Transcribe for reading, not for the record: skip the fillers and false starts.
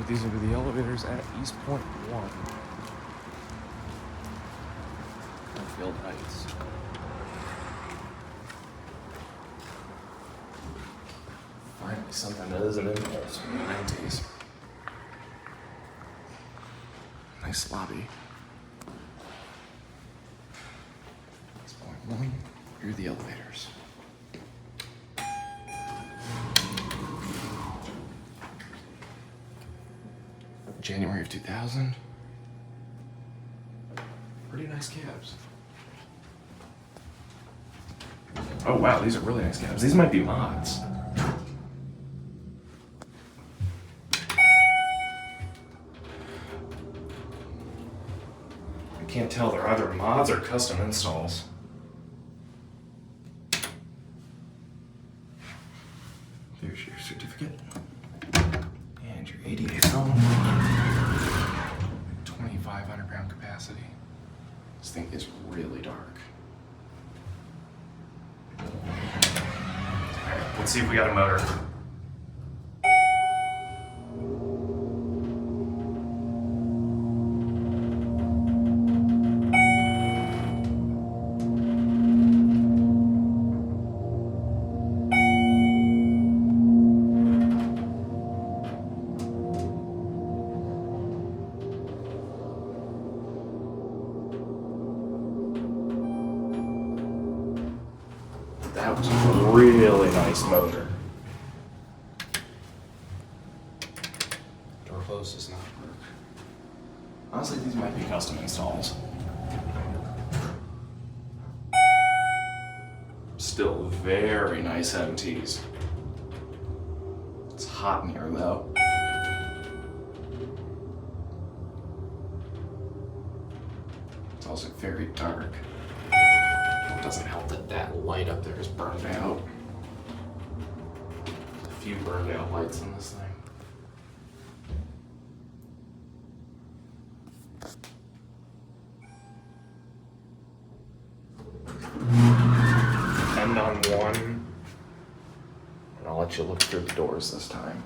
these will be the elevators at Eastpoint 1. Mayfield Heights. Finally, something that isn't impulse from the 90s. Nice lobby. Eastpoint 1, here are the elevators. January of 2000. Pretty nice cabs. Oh wow, these are really nice cabs. These might be mods. I can't tell, they're either mods or custom installs. There's your certificate. And your ADA phone. 2,500 pound capacity. This thing is really dark. Alright, let's see if we got a motor. That was a really nice motor. Door close does not work. Honestly, these might be custom installs. Still very nice MTs. It's hot in here though. It's also very dark. It doesn't help that that light up there is burned out. A few burned out lights in this thing. End on one, and I'll let you look through the doors this time.